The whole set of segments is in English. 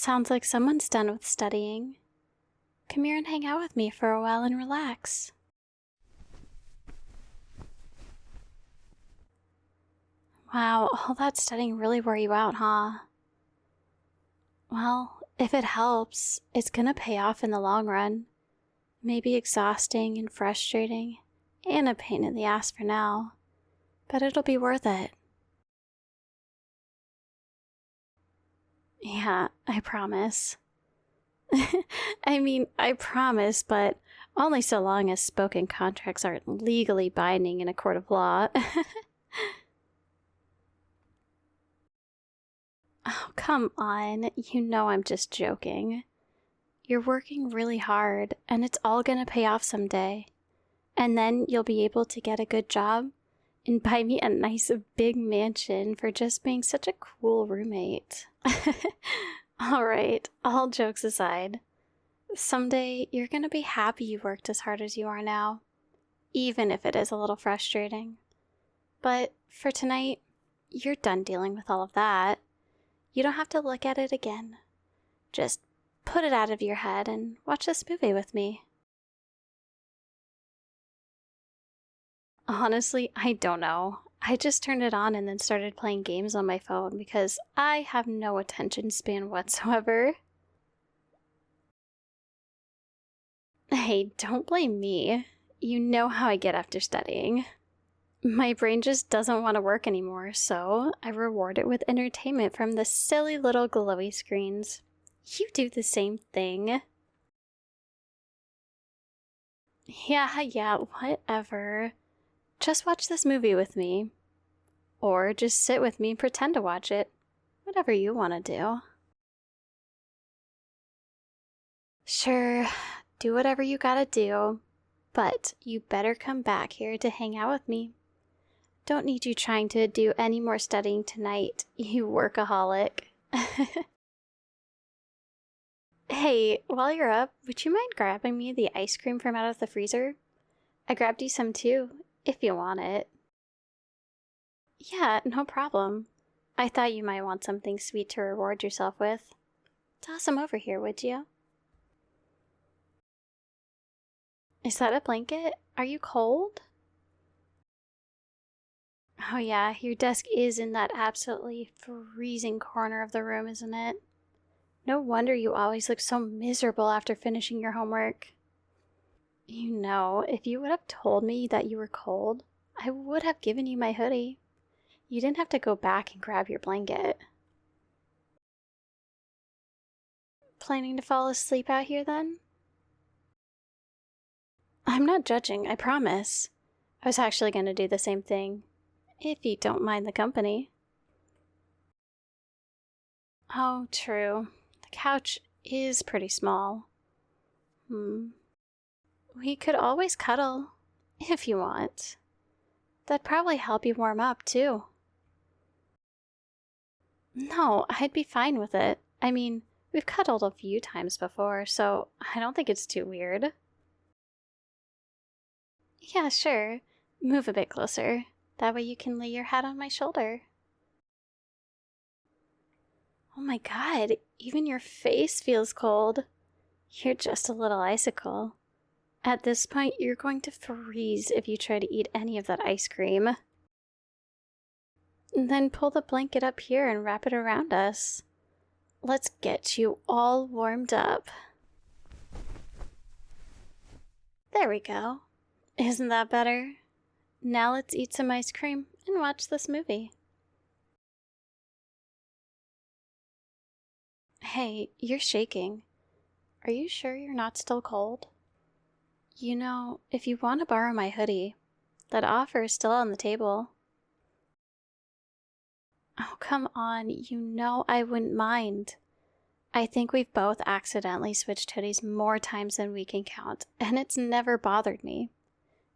Sounds like someone's done with studying. Come here and hang out with me for a while and relax. Wow, all that studying really wore you out, huh? Well, if it helps, it's gonna pay off in the long run. Maybe exhausting and frustrating, and a pain in the ass for now, but it'll be worth it. Yeah, I promise. I promise, but only so long as spoken contracts aren't legally binding in a court of law. Oh, come on. You know I'm just joking. You're working really hard, and it's all gonna pay off someday. And then you'll be able to get a good job and buy me a nice big mansion for just being such a cool roommate. Alright, all jokes aside, someday you're gonna be happy you worked as hard as you are now, even if it is a little frustrating. But for tonight, you're done dealing with all of that. You don't have to look at it again. Just put it out of your head and watch this movie with me. Honestly, I don't know. I just turned it on and then started playing games on my phone because I have no attention span whatsoever. Hey, don't blame me. You know how I get after studying. My brain just doesn't want to work anymore, so I reward it with entertainment from the silly little glowy screens. You do the same thing. Yeah, whatever. Just watch this movie with me. Or just sit with me and pretend to watch it. Whatever you want to do. Sure, do whatever you gotta do. But you better come back here to hang out with me. Don't need you trying to do any more studying tonight, you workaholic. Hey, while you're up, would you mind grabbing me the ice cream from out of the freezer? I grabbed you some too, if you want it. Yeah, no problem. I thought you might want something sweet to reward yourself with. Toss them over here, would you? Is that a blanket? Are you cold? Oh yeah, your desk is in that absolutely freezing corner of the room, isn't it? No wonder you always look so miserable after finishing your homework. You know, if you would have told me that you were cold, I would have given you my hoodie. You didn't have to go back and grab your blanket. Planning to fall asleep out here then? I'm not judging, I promise. I was actually going to do the same thing, if you don't mind the company. Oh, true. The couch is pretty small. We could always cuddle, if you want. That'd probably help you warm up, too. No, I'd be fine with it. We've cuddled a few times before, so I don't think it's too weird. Yeah, sure. Move a bit closer. That way you can lay your head on my shoulder. Oh my god, even your face feels cold. You're just a little icicle. At this point, you're going to freeze if you try to eat any of that ice cream. Then pull the blanket up here and wrap it around us. Let's get you all warmed up. There we go. Isn't that better? Now let's eat some ice cream and watch this movie. Hey, you're shaking. Are you sure you're not still cold? You know, if you want to borrow my hoodie, that offer is still on the table. Oh, come on, you know I wouldn't mind. I think we've both accidentally switched hoodies more times than we can count, and it's never bothered me.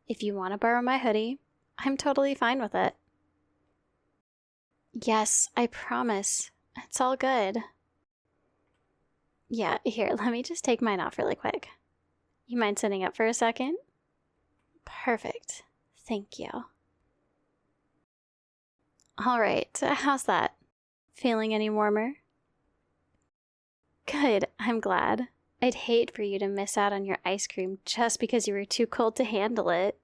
If you want to borrow my hoodie, I'm totally fine with it. Yes, I promise. It's all good. Yeah, here, let me just take mine off really quick. You mind sitting up for a second? Perfect. Thank you. Alright, how's that? Feeling any warmer? Good, I'm glad. I'd hate for you to miss out on your ice cream just because you were too cold to handle it.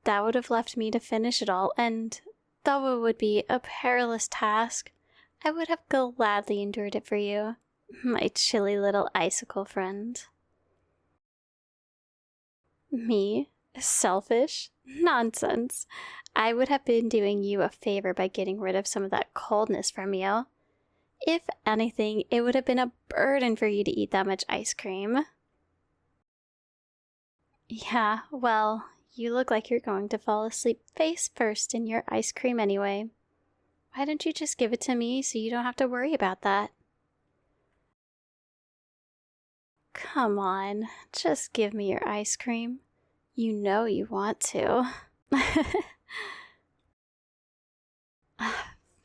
That would have left me to finish it all, and though it would be a perilous task, I would have gladly endured it for you, my chilly little icicle friend. Me? Selfish? Nonsense. I would have been doing you a favor by getting rid of some of that coldness from you. If anything, it would have been a burden for you to eat that much ice cream. Yeah, well, you look like you're going to fall asleep face first in your ice cream anyway. Why don't you just give it to me so you don't have to worry about that? Come on, just give me your ice cream. You know you want to.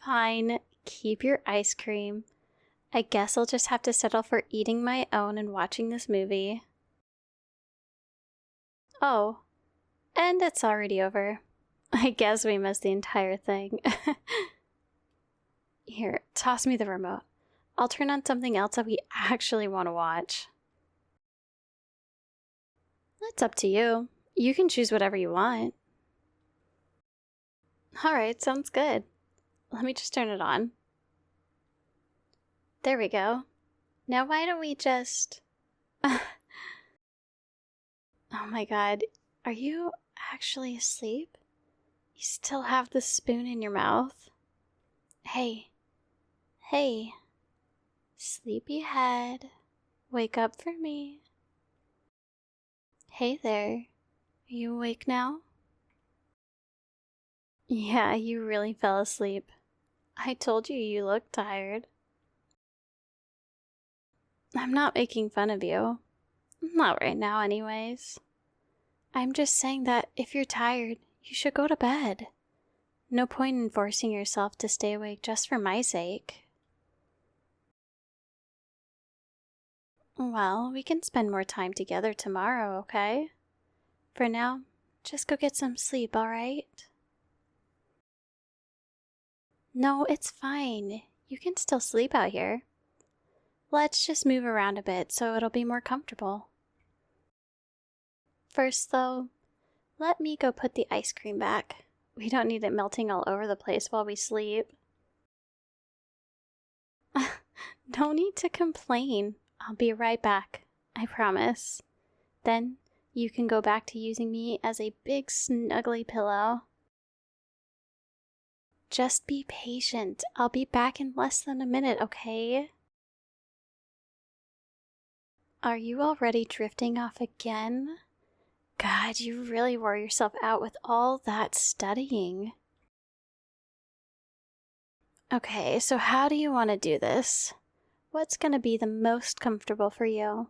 Fine, keep your ice cream. I guess I'll just have to settle for eating my own and watching this movie. Oh, and it's already over. I guess we missed the entire thing. Here, toss me the remote. I'll turn on something else that we actually want to watch. It's up to you. You can choose whatever you want. Alright, sounds good. Let me just turn it on. There we go. Now why don't we just... Oh my god, are you actually asleep? You still have the spoon in your mouth? Hey. Hey. Sleepyhead. Wake up for me. Hey there. Are you awake now? Yeah, you really fell asleep. I told you you looked tired. I'm not making fun of you. Not right now, anyways. I'm just saying that if you're tired, you should go to bed. No point in forcing yourself to stay awake just for my sake. Well, we can spend more time together tomorrow, okay? For now, just go get some sleep, alright? No, it's fine. You can still sleep out here. Let's just move around a bit so it'll be more comfortable. First, though, let me go put the ice cream back. We don't need it melting all over the place while we sleep. No need to complain. I'll be right back. I promise. Then you can go back to using me as a big snuggly pillow. Just be patient. I'll be back in less than a minute, okay? Are you already drifting off again? God, you really wore yourself out with all that studying. Okay, so how do you want to do this? What's going to be the most comfortable for you?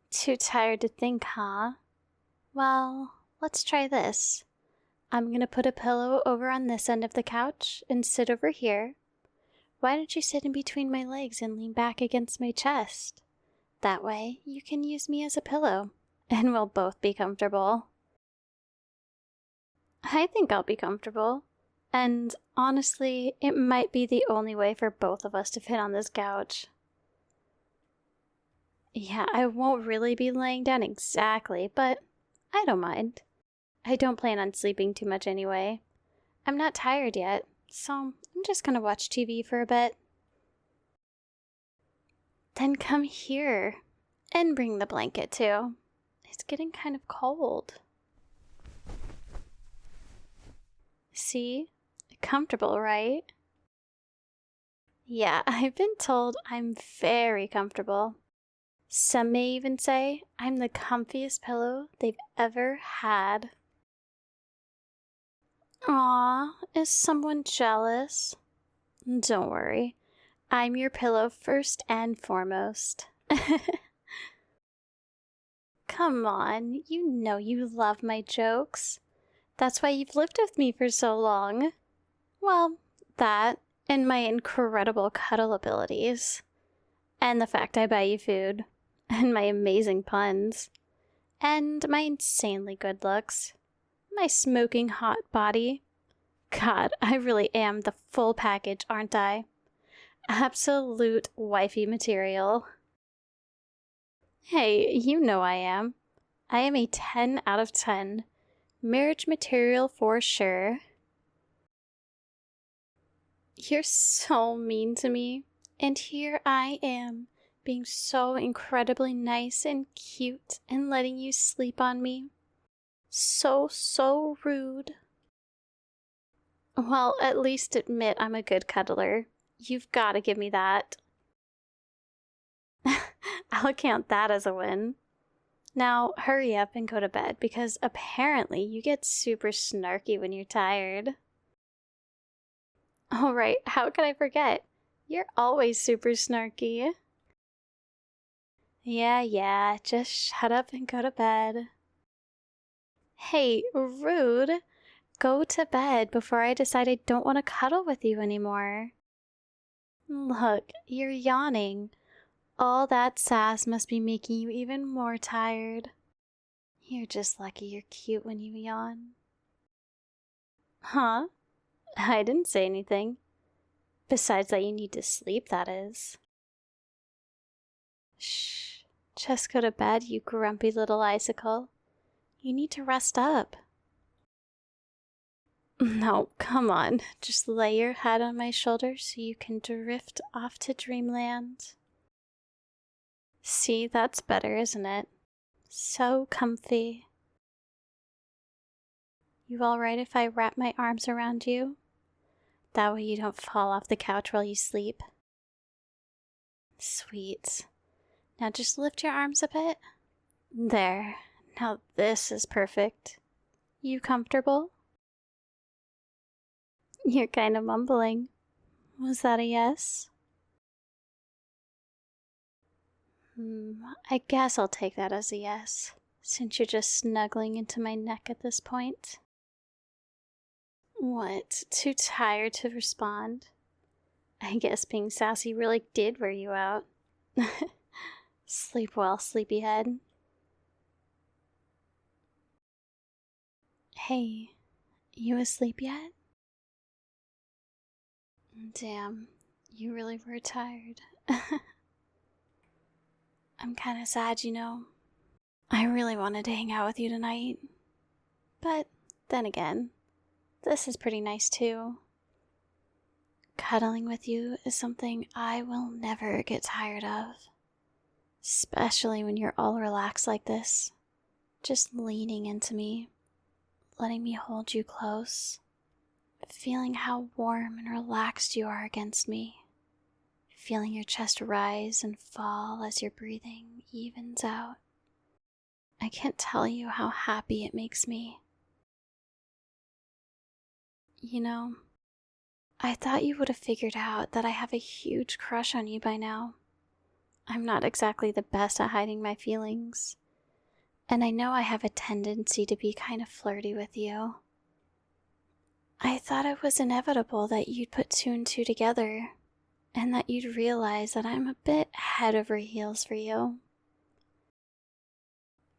Too tired to think, huh? Well, let's try this. I'm going to put a pillow over on this end of the couch and sit over here. Why don't you sit in between my legs and lean back against my chest? That way, you can use me as a pillow, and we'll both be comfortable. I think I'll be comfortable. And honestly, it might be the only way for both of us to fit on this couch. Yeah, I won't really be laying down exactly, but I don't mind. I don't plan on sleeping too much anyway. I'm not tired yet, so I'm just gonna watch TV for a bit. Then come here, and bring the blanket too. It's getting kind of cold. See? Comfortable, right? Yeah, I've been told I'm very comfortable. Some may even say I'm the comfiest pillow they've ever had. Aw, is someone jealous? Don't worry, I'm your pillow first and foremost. Come on, you know you love my jokes. That's why you've lived with me for so long. Well, that, and my incredible cuddle abilities. And the fact I buy you food. And my amazing puns. And my insanely good looks. My smoking hot body. God, I really am the full package, aren't I? Absolute wifey material. Hey, you know I am. I am a 10 out of 10. Marriage material for sure. You're so mean to me, and here I am, being so incredibly nice and cute and letting you sleep on me. So rude. Well, at least admit I'm a good cuddler. You've got to give me that. I'll count that as a win. Now, hurry up and go to bed because apparently you get super snarky when you're tired. Oh, right, how could I forget? You're always super snarky. Yeah, just shut up and go to bed. Hey, rude. Go to bed before I decide I don't want to cuddle with you anymore. Look, you're yawning. All that sass must be making you even more tired. You're just lucky you're cute when you yawn. Huh? I didn't say anything. Besides that you need to sleep, that is. Shh. Just go to bed, you grumpy little icicle. You need to rest up. No, come on. Just lay your head on my shoulder so you can drift off to dreamland. See, that's better, isn't it? So comfy. You alright if I wrap my arms around you? That way you don't fall off the couch while you sleep. Sweet. Now just lift your arms a bit. There. Now this is perfect. You comfortable? You're kind of mumbling. Was that a yes? I guess I'll take that as a yes, since you're just snuggling into my neck at this point. What, too tired to respond? I guess being sassy really did wear you out. Sleep well, sleepyhead. Hey, you asleep yet? Damn, you really were tired. I'm kinda sad, you know. I really wanted to hang out with you tonight. But then again, this is pretty nice too. Cuddling with you is something I will never get tired of. Especially when you're all relaxed like this. Just leaning into me, letting me hold you close. Feeling how warm and relaxed you are against me. Feeling your chest rise and fall as your breathing evens out. I can't tell you how happy it makes me. You know, I thought you would have figured out that I have a huge crush on you by now. I'm not exactly the best at hiding my feelings. And I know I have a tendency to be kind of flirty with you. I thought it was inevitable that you'd put two and two together, and that you'd realize that I'm a bit head over heels for you.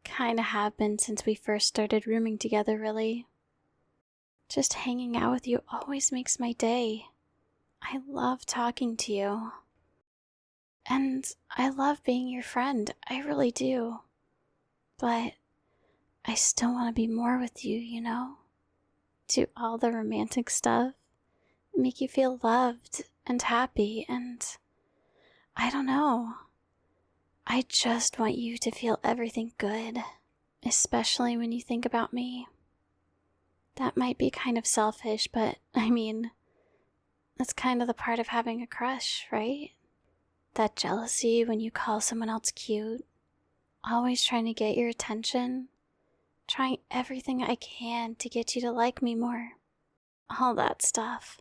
Kinda have been since we first started rooming together, really. Just hanging out with you always makes my day. I love talking to you. And I love being your friend, I really do. But I still want to be more with you, you know? Do all the romantic stuff, make you feel loved and happy, and I don't know. I just want you to feel everything good, especially when you think about me. That might be kind of selfish, but I mean, that's kind of the part of having a crush, right? That jealousy when you call someone else cute, always trying to get your attention, trying everything I can to get you to like me more. All that stuff.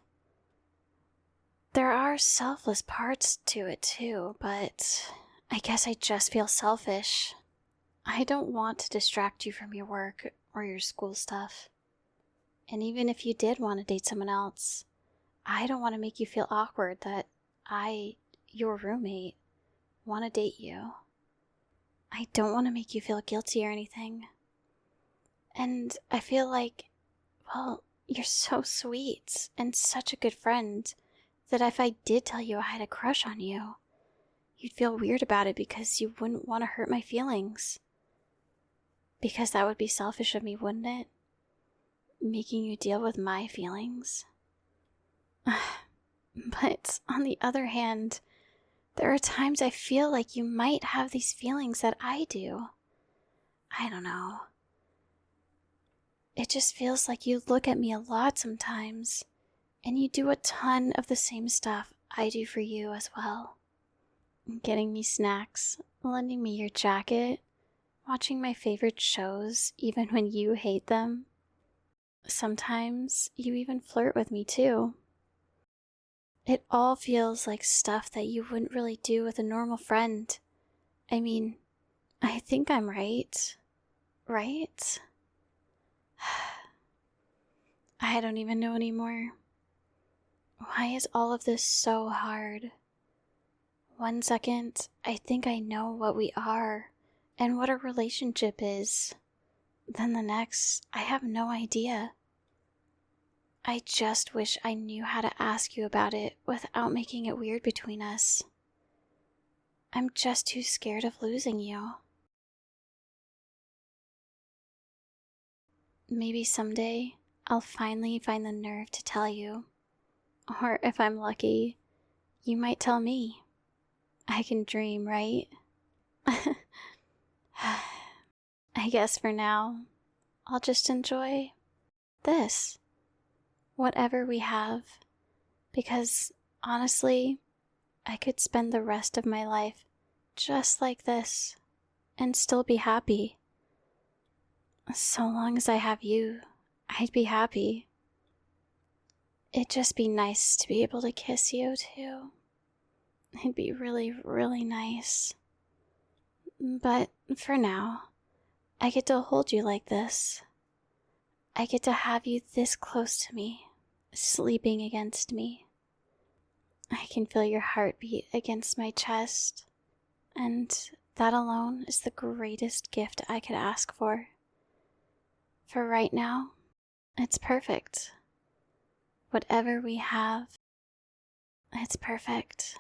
There are selfless parts to it too, but I guess I just feel selfish. I don't want to distract you from your work or your school stuff. And even if you did want to date someone else, I don't want to make you feel awkward that I, your roommate, want to date you. I don't want to make you feel guilty or anything. And I feel like, well, you're so sweet and such a good friend that if I did tell you I had a crush on you, you'd feel weird about it because you wouldn't want to hurt my feelings. Because that would be selfish of me, wouldn't it? Making you deal with my feelings. But on the other hand, there are times I feel like you might have these feelings that I do. I don't know. It just feels like you look at me a lot sometimes, and you do a ton of the same stuff I do for you as well. Getting me snacks, lending me your jacket, watching my favorite shows even when you hate them. Sometimes you even flirt with me too. It all feels like stuff that you wouldn't really do with a normal friend. I mean, I think I'm right. Right? I don't even know anymore. Why is all of this so hard? 1 second, I think I know what we are and what a relationship is. Then the next, I have no idea. I just wish I knew how to ask you about it without making it weird between us. I'm just too scared of losing you. Maybe someday I'll finally find the nerve to tell you. Or if I'm lucky, you might tell me. I can dream, right? I guess for now, I'll just enjoy this. Whatever we have. Because, honestly, I could spend the rest of my life just like this and still be happy. So long as I have you, I'd be happy. It'd just be nice to be able to kiss you too. It'd be really, really nice. But for now, I get to hold you like this. I get to have you this close to me, sleeping against me. I can feel your heartbeat against my chest, and that alone is the greatest gift I could ask for. For right now, it's perfect. Whatever we have, it's perfect.